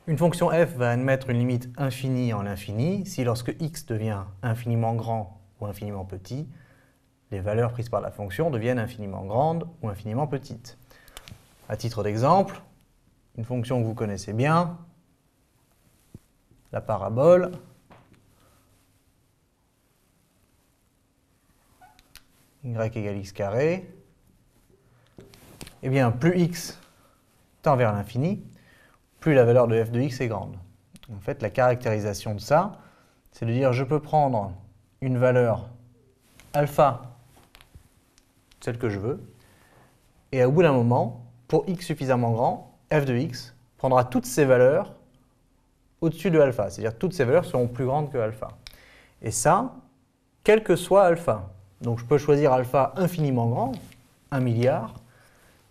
Une fonction f va admettre une limite infinie en l'infini si lorsque x devient infiniment grand ou infiniment petit, les valeurs prises par la fonction deviennent infiniment grandes ou infiniment petites. À titre d'exemple, une fonction que vous connaissez bien, la parabole, y égale x carré, eh bien plus x tend vers l'infini, plus la valeur de f de x est grande. En fait, la caractérisation de ça, c'est de dire je peux prendre une valeur alpha, celle que je veux, et au bout d'un moment, pour x suffisamment grand, f de x prendra toutes ces valeurs au-dessus de alpha, c'est-à-dire toutes ces valeurs seront plus grandes que alpha. Et ça, quel que soit alpha. Donc je peux choisir alpha infiniment grand, 1 milliard.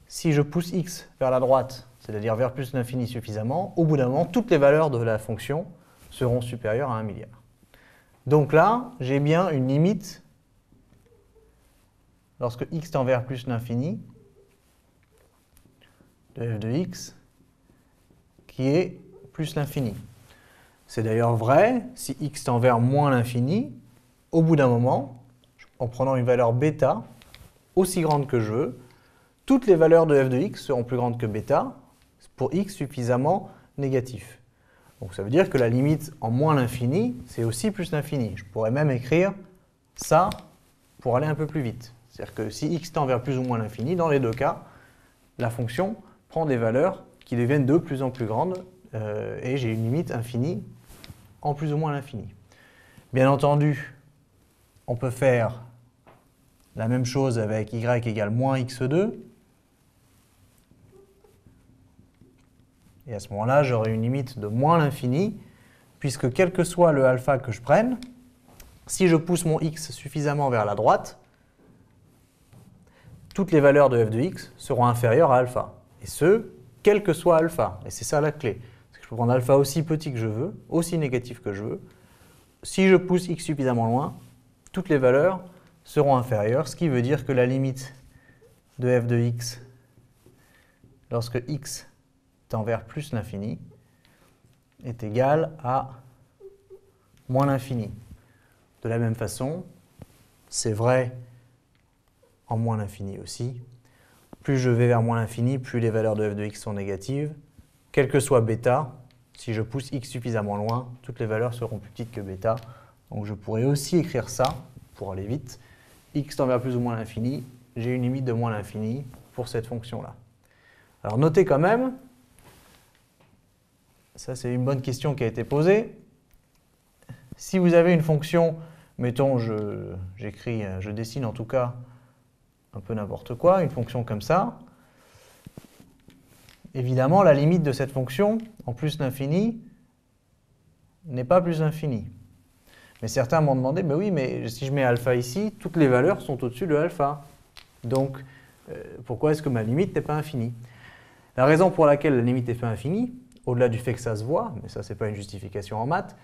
Si je pousse x vers la droite, c'est-à-dire vers plus l'infini suffisamment, au bout d'un moment, toutes les valeurs de la fonction seront supérieures à 1 milliard. Donc là, j'ai bien une limite, lorsque x tend vers plus l'infini, de f de x, qui est plus l'infini. C'est d'ailleurs vrai si x tend vers moins l'infini, au bout d'un moment, en prenant une valeur bêta aussi grande que je veux, toutes les valeurs de f de x seront plus grandes que bêta pour x suffisamment négatif. Donc ça veut dire que la limite en moins l'infini, c'est aussi plus l'infini. Je pourrais même écrire ça pour aller un peu plus vite. C'est-à-dire que si x tend vers plus ou moins l'infini, dans les deux cas, la fonction prend des valeurs qui deviennent de plus en plus grandes et j'ai une limite infinie en plus ou moins l'infini. Bien entendu, on peut faire la même chose avec y égale moins x2. Et à ce moment-là, j'aurai une limite de moins l'infini, puisque quel que soit le alpha que je prenne, si je pousse mon x suffisamment vers la droite, toutes les valeurs de f de x seront inférieures à alpha. Et ce, quel que soit alpha. Et c'est ça la clé. Parce que je peux prendre alpha aussi petit que je veux, aussi négatif que je veux. Si je pousse x suffisamment loin, toutes les valeurs seront inférieures, ce qui veut dire que la limite de f de x, lorsque x tend vers plus l'infini, est égale à moins l'infini. De la même façon, c'est vrai en moins l'infini aussi. Plus je vais vers moins l'infini, plus les valeurs de f de x sont négatives. Quel que soit bêta, si je pousse x suffisamment loin, toutes les valeurs seront plus petites que bêta. Donc je pourrais aussi écrire ça, pour aller vite. X tend vers plus ou moins l'infini, j'ai une limite de moins l'infini pour cette fonction-là. Alors notez quand même, ça c'est une bonne question qui a été posée, si vous avez une fonction, mettons je dessine en tout cas un peu n'importe quoi, une fonction comme ça, évidemment la limite de cette fonction, en plus l'infini, n'est pas plus l'infini. Mais certains m'ont demandé, mais oui, mais si je mets alpha ici, toutes les valeurs sont au-dessus de alpha. Donc, pourquoi est-ce que ma limite n'est pas infinie? La raison pour laquelle la limite n'est pas infinie, au-delà du fait que ça se voit, mais ça, ce n'est pas une justification en maths,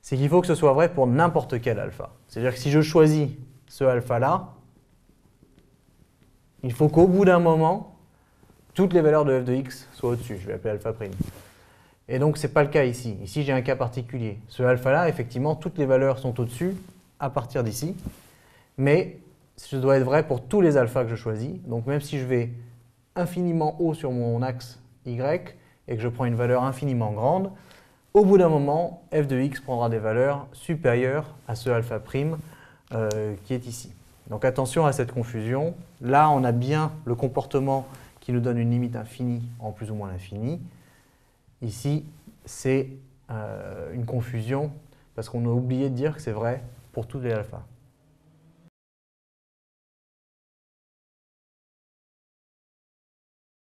c'est qu'il faut que ce soit vrai pour n'importe quel alpha. C'est-à-dire que si je choisis ce alpha-là, il faut qu'au bout d'un moment, toutes les valeurs de f de x soient au-dessus. Je vais l'appeler alpha prime. Et donc, ce n'est pas le cas ici. Ici, j'ai un cas particulier. Ce alpha-là, effectivement, toutes les valeurs sont au-dessus à partir d'ici. Mais ce doit être vrai pour tous les alphas que je choisis. Donc, même si je vais infiniment haut sur mon axe y et que je prends une valeur infiniment grande, au bout d'un moment, f de x prendra des valeurs supérieures à ce alpha prime qui est ici. Donc, attention à cette confusion. Là, on a bien le comportement qui nous donne une limite infinie en plus ou moins l'infini. Ici, c'est une confusion parce qu'on a oublié de dire que c'est vrai pour tous les alphas.